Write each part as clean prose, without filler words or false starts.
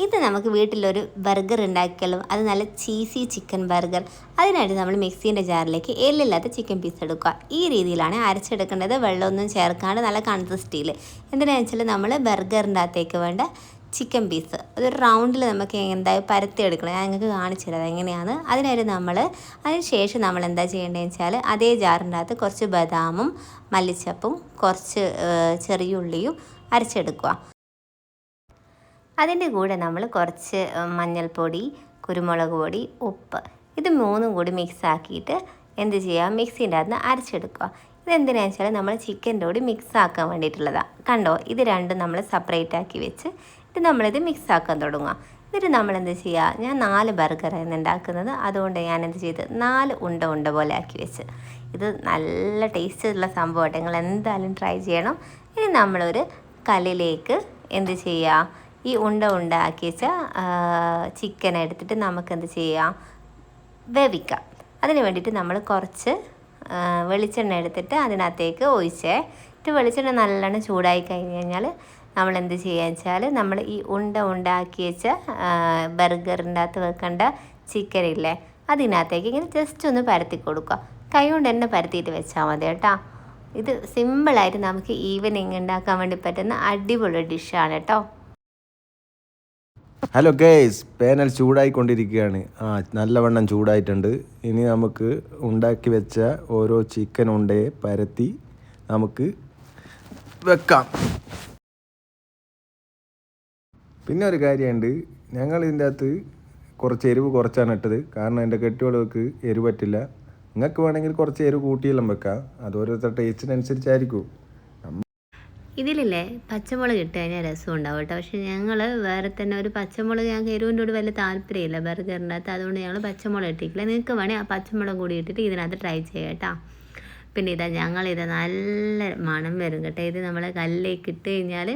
ഇത് നമുക്ക് വീട്ടിലൊരു ബർഗർ ഉണ്ടാക്കിയാലും അത് നല്ല ചീസി ചിക്കൻ ബർഗർ. അതിനായിട്ട് നമ്മൾ മിക്സീൻ്റെ ജാറിലേക്ക് എല്ലില്ലാത്ത ചിക്കൻ പീസ് എടുക്കുക. ഈ രീതിയിലാണ് അരച്ചെടുക്കേണ്ടത്, വെള്ളമൊന്നും ചേർക്കാണ്ട് നല്ല കൺസിസ്റ്റിയിൽ. എന്തിനാണെന്ന് വെച്ചാൽ നമ്മൾ ബർഗറിൻ്റെ അകത്തേക്ക് വേണ്ട ചിക്കൻ പീസ് അതൊരു റൗണ്ടിൽ നമുക്ക് എന്തായാലും പരത്തിയെടുക്കണം. ഞാൻ നിങ്ങൾക്ക് കാണിച്ചു തരാം എങ്ങനെയാണ്. അതിന് ശേഷം നമ്മൾ എന്താ ചെയ്യേണ്ടതെന്ന് വെച്ചാൽ അതേ ജാറിൻ്റെ അകത്ത് കുറച്ച് ബദാമും മല്ലിച്ചപ്പും കുറച്ച് ചെറിയ ഉള്ളിയും അരച്ചെടുക്കുക. അതിൻ്റെ കൂടെ നമ്മൾ കുറച്ച് മഞ്ഞൾപ്പൊടി, കുരുമുളക് പൊടി, ഉപ്പ് ഇത് മൂന്നും കൂടി മിക്സ് ആക്കിയിട്ട് എന്ത് ചെയ്യുക, മിക്സിൻ്റെ അകത്ത് അരച്ചെടുക്കുക. ഇതെന്തിനാണെന്ന് വെച്ചാൽ നമ്മൾ ചിക്കൻ്റെ കൂടി മിക്സ് ആക്കാൻ വേണ്ടിയിട്ടുള്ളതാണ്. കണ്ടോ, ഇത് രണ്ടും നമ്മൾ സെപ്പറേറ്റ് ആക്കി വെച്ച് നമ്മളിത് മിക്സ് ആക്കാൻ തുടങ്ങുക. എന്നിട്ട് നമ്മളെന്ത് ചെയ്യുക, ഞാൻ 4 ബർഗറായിരുന്നു ഉണ്ടാക്കുന്നത്, അതുകൊണ്ട് ഞാനെന്ത് ചെയ്ത് 4 ഉണ്ട പോലെ ആക്കി വെച്ച്. ഇത് നല്ല ടേസ്റ്റുള്ള സംഭവമായിട്ട് നിങ്ങൾ എന്തായാലും ട്രൈ ചെയ്യണം. ഇനി നമ്മളൊരു കല്ലിലേക്ക് എന്ത് ചെയ്യുക, ഈ ഉണ്ടാക്കി വെച്ച ചിക്കൻ എടുത്തിട്ട് നമുക്കെന്ത് ചെയ്യാം, വേവിക്കാം. അതിന് വേണ്ടിയിട്ട് നമ്മൾ കുറച്ച് വെളിച്ചെണ്ണ എടുത്തിട്ട് അതിനകത്തേക്ക് ഒഴിച്ചിട്ട് വെളിച്ചെണ്ണ നല്ലോണം ചൂടായി കഴിഞ്ഞ് കഴിഞ്ഞാൽ നമ്മളെന്ത് ചെയ്യുക വെച്ചാൽ നമ്മൾ ഈ ഉണ്ടാക്കി വെച്ച ബർഗറിൻ്റെ അകത്ത് വെക്കേണ്ട ചിക്കൻ ഇല്ലേ, അതിനകത്തേക്ക് ഇങ്ങനെ ജസ്റ്റ് ഒന്ന് പരത്തി കൊടുക്കുക. കൈ കൊണ്ട് തന്നെ പരത്തിയിട്ട് വെച്ചാൽ മതി കേട്ടോ. ഇത് സിമ്പിളായിട്ട് നമുക്ക് ഈവനിങ് ഉണ്ടാക്കാൻ വേണ്ടി പറ്റുന്ന അടിപൊളി ഡിഷാണ് കേട്ടോ. ഹലോ ഗേയ്സ്, പാനൽ ചൂടായിക്കൊണ്ടിരിക്കുകയാണ്. നല്ലവണ്ണം ചൂടായിട്ടുണ്ട്. ഇനി നമുക്ക് ഉണ്ടാക്കി വെച്ച ഓരോ ചിക്കൻ ഉണ്ടയെ പരത്തി നമുക്ക് വെക്കാം. പിന്നെ ഒരു കാര്യമുണ്ട്, ഞങ്ങൾ ഇതിൻ്റെ അകത്ത് കുറച്ച് എരിവ് കുറച്ചാണ് ഇട്ടത്. കാരണം എൻ്റെ കെട്ടിയോൾക്ക് എരിവ് പറ്റില്ല. നിങ്ങൾക്ക് വേണമെങ്കിൽ കുറച്ച് എരിവ് കൂട്ടിയെല്ലാം വെക്കാം, അത് ഓരോരുത്തരുടെ ടേസ്റ്റിനനുസരിച്ചായിരിക്കും. ഇതിലില്ലേ പച്ചമുളക് ഇട്ട് കഴിഞ്ഞാൽ രസം ഉണ്ടാവും കേട്ടോ. പക്ഷേ ഞങ്ങൾ വേറെ തന്നെ ഒരു പച്ചമുളക്, ഞങ്ങൾക്ക് എരിവിൻ്റെ കൂടെ വലിയ താല്പര്യമില്ല ബർഗറിൻ്റെ അകത്ത്, അതുകൊണ്ട് ഞങ്ങൾ പച്ചമുളക് ഇട്ടിട്ടില്ല. നിങ്ങൾക്ക് വേണമെങ്കിൽ ആ പച്ചമുളക് കൂടി ഇട്ടിട്ട് ഇതിനകത്ത് ട്രൈ ചെയ്യാം കേട്ടോ. പിന്നെ ഞങ്ങളിത് നല്ല മണം വരും കേട്ടോ. ഇത് നമ്മൾ കല്ലിലേക്ക് ഇട്ട് കഴിഞ്ഞാൽ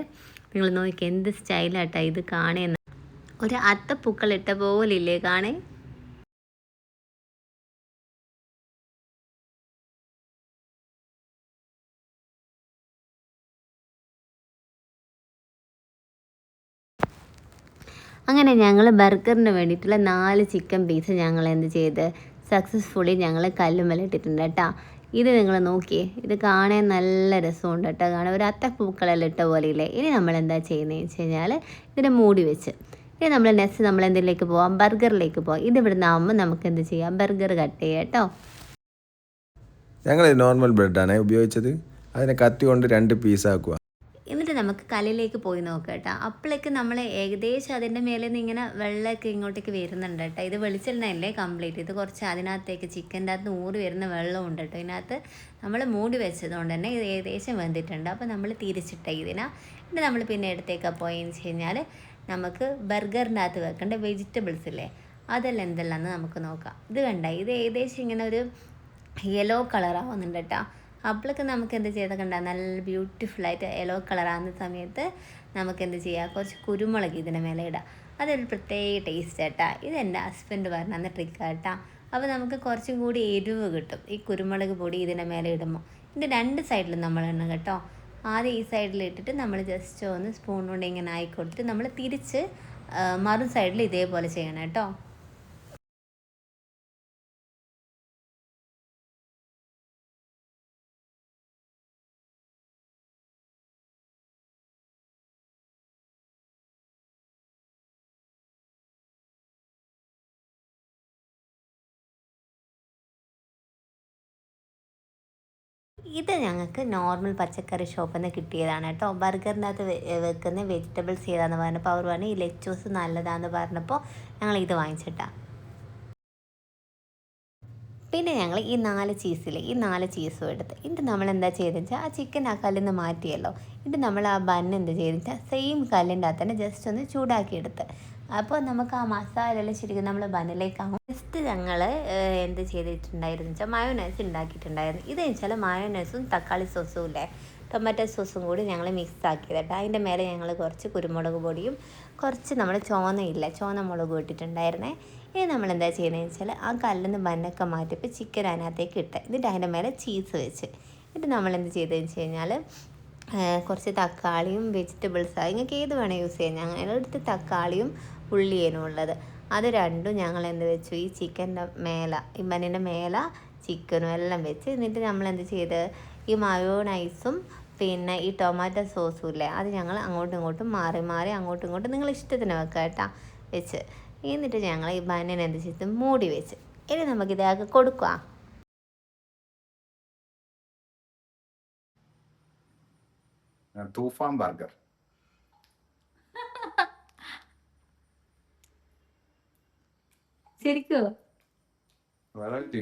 നിങ്ങൾ നോക്കി എന്ത് സ്റ്റൈലാട്ടോ ഇത് കാണുന്ന, ഒരു അത്തപ്പൂക്കളിട്ട പോലില്ലേ കാണേ. അങ്ങനെ ഞങ്ങൾ ബർഗറിന് വേണ്ടിയിട്ടുള്ള 4 ചിക്കൻ പീസ് ഞങ്ങൾ എന്ത് ചെയ്ത് സക്സസ്ഫുള്ളി ഞങ്ങൾ കല്ലുമ്മലിട്ടിട്ടുണ്ട് കേട്ടോ. ഇത് നിങ്ങൾ നോക്കിയേ, ഇത് കാണാൻ നല്ല രസമുണ്ട് കേട്ടോ. കാണാൻ ഒരു അത്തപ്പൂക്കളെല്ലാം ഇട്ട പോലെ ഇല്ലേ. ഇനി നമ്മൾ എന്താ ചെയ്യുന്നതെന്ന് വെച്ച് കഴിഞ്ഞാൽ ഇതിനെ മൂടി വെച്ച് ഇനി നമ്മൾ എന്തിലേക്ക് പോവാം, ബർഗറിലേക്ക് പോവാം. ഇത് ഇവിടുന്ന് ആകുമ്പോൾ നമുക്ക് എന്ത് ചെയ്യാം, ബർഗർ കട്ട് ചെയ്യാം കേട്ടോ. ഞങ്ങൾ നോർമൽ ബ്രെഡാണ് ഉപയോഗിച്ചത്. അതിനെ കത്തി കൊണ്ട് 2 പീസാക്കുക. എന്നിട്ട് നമുക്ക് കല്ലിലേക്ക് പോയി നോക്കാം കേട്ടോ. അപ്പോഴേക്ക് നമ്മൾ ഏകദേശം അതിൻ്റെ മേലെ നിന്ന് ഇങ്ങനെ വെള്ളമൊക്കെ ഇങ്ങോട്ടേക്ക് വരുന്നുണ്ട് കേട്ടോ. ഇത് വെളിച്ചെണ്ണയല്ലേ കംപ്ലീറ്റ്, ഇത് കുറച്ച് അതിനകത്തേക്ക് ചിക്കൻ്റെ അകത്ത് ഊറി വരുന്ന വെള്ളമുണ്ട് കേട്ടോ. ഇതിനകത്ത് നമ്മൾ മൂടി വെച്ചതുകൊണ്ട് തന്നെ ഇത് ഏകദേശം വെന്തിട്ടുണ്ട്. അപ്പോൾ നമ്മൾ തിരിച്ചിട്ട എന്നിട്ട് നമ്മൾ പിന്നെ എടുത്തേക്കാണ് പോയെന്ന് വെച്ച് കഴിഞ്ഞാൽ നമുക്ക് ബർഗറിൻ്റെ അകത്ത് വെക്കേണ്ട വെജിറ്റബിൾസ് ഇല്ലേ, അതെല്ലാം എന്തെല്ലാമെന്ന് നമുക്ക് നോക്കാം. ഇത് കണ്ട, ഇത് ഏകദേശം ഇങ്ങനെ ഒരു യെല്ലോ കളറാവുന്നുണ്ട് കേട്ടോ. അപ്പോഴൊക്കെ നമുക്ക് എന്ത് ചെയ്താൽ കണ്ട നല്ല ബ്യൂട്ടിഫുള്ളായിട്ട് യെല്ലോ കളറാകുന്ന സമയത്ത് നമുക്ക് എന്ത് ചെയ്യുക, കുറച്ച് കുരുമുളക് ഇതിൻ്റെ മേലെ ഇടാം. അതൊരു പ്രത്യേക ടേസ്റ്റ് കേട്ടോ. ഇതെൻ്റെ ഹസ്ബൻഡ് പറഞ്ഞ ട്രിക്കാണ് കേട്ടോ. അപ്പോൾ നമുക്ക് കുറച്ചും കൂടി എരിവ് കിട്ടും ഈ കുരുമുളക് പൊടി ഇതിൻ്റെ മേലെ ഇടുമ്പോൾ. ഇതിൻ്റെ 2 സൈഡിലും നമ്മൾ ഇടണം കേട്ടോ. ആദ്യം ഈ സൈഡിൽ ഇട്ടിട്ട് നമ്മൾ ജസ്റ്റ് ഒന്ന് സ്പൂൺ കൊണ്ട് ഇങ്ങനെ ആയി കൊടുത്തിട്ട് നമ്മൾ തിരിച്ച് മറു സൈഡിൽ ഇതേപോലെ ചെയ്യണം കേട്ടോ. ഇത് ഞങ്ങൾക്ക് നോർമൽ പച്ചക്കറി ഷോപ്പിൽ നിന്ന് കിട്ടിയതാണ് കേട്ടോ. ബർഗറിൻ്റെ അകത്ത് വെക്കുന്ന വെജിറ്റബിൾസ് ഏതാണെന്ന് പറഞ്ഞപ്പോൾ അവർ പറഞ്ഞു ഈ ലെച്ചൂസ് നല്ലതാണെന്ന് പറഞ്ഞപ്പോൾ ഞങ്ങൾ ഇത് വാങ്ങിച്ചിട്ടാണ്. പിന്നെ ഞങ്ങൾ ഈ 4 ചീസും എടുത്ത് എന്നിട്ട് നമ്മൾ എന്താ ചെയ്തെന്ന് വെച്ചാൽ ആ ചിക്കൻ ആ കല്ലിൽ നിന്ന് മാറ്റിയല്ലോ. എന്നിട്ട് നമ്മൾ ആ ബണ്ണ് എന്ത് ചെയ്തെന്ന് വെച്ചാൽ സെയിം കല്ലിൻ്റെ അകത്ത് തന്നെ ജസ്റ്റ് ഒന്ന് ചൂടാക്കിയെടുത്ത്. അപ്പോൾ നമുക്ക് ആ മസാല എല്ലാം ശരിക്കും നമ്മൾ ബണ്ണിലേക്കാകും. ജസ്റ്റ് ഞങ്ങൾ എന്ത് ചെയ്തിട്ടുണ്ടായിരുന്നു വെച്ചാൽ മയോനൈസ് ഉണ്ടാക്കിയിട്ടുണ്ടായിരുന്നു. ഇതെന്ന് വെച്ചാൽ മയോനൈസും തക്കാളി സോസും ഇല്ലേ, ടൊമാറ്റോ സോസും കൂടി ഞങ്ങൾ മിക്സ് ആക്കിയതായിട്ട് അതിൻ്റെ മേലെ ഞങ്ങൾ കുറച്ച് കുരുമുളക് പൊടിയും കുറച്ച് നമ്മൾ ചുവന്ന മുളകും ഇട്ടിട്ടുണ്ടായിരുന്നേ. ഇനി നമ്മൾ എന്താ ചെയ്യുന്നതെന്ന് വെച്ചാൽ ആ കല്ലിൽ നിന്ന് ബന്നൊക്കെ മാറ്റിയപ്പോൾ ചിക്കൻ അതിനകത്തേക്ക് ഇട്ട് എന്നിട്ട് അതിൻ്റെ മേലെ ചീസ് വെച്ച് എന്നിട്ട് നമ്മൾ എന്ത് ചെയ്തതെന്ന് വെച്ച് കഴിഞ്ഞാൽ കുറച്ച് തക്കാളിയും വെജിറ്റബിൾസ് നിങ്ങൾക്ക് ഏത് വേണേൽ യൂസ് ചെയ്യാം. ഞങ്ങളുടെ അടുത്ത് തക്കാളിയും ഉള്ളിയേനും ഉള്ളത്. അത് രണ്ടും ഞങ്ങൾ എന്ത് വെച്ചു, ഈ ചിക്കൻ്റെ മേലെ, ഈ ബന്നിൻ്റെ മേലെ ചിക്കനും എല്ലാം വെച്ച്, എന്നിട്ട് നമ്മൾ എന്ത് ചെയ്ത്, ഈ മയോണൈസും പിന്നെ ഈ ടൊമാറ്റോ സോസും ഇല്ലേ, അത് ഞങ്ങൾ അങ്ങോട്ടും ഇങ്ങോട്ടും മാറി മാറി അങ്ങോട്ടും ഇങ്ങോട്ടും നിങ്ങൾ ഇഷ്ടത്തിന് വെക്കുക കേട്ടോ വെച്ച്. എന്നിട്ട് ഞങ്ങൾ ഈ ബന്നിനെ എന്ത് ചെയ്ത് മൂടി വെച്ച്. ഇനി നമുക്കിതാക്കി കൊടുക്കുക. തൂഫാൻ ബർഗർ. ശരിക്കോ? വെറൈറ്റി.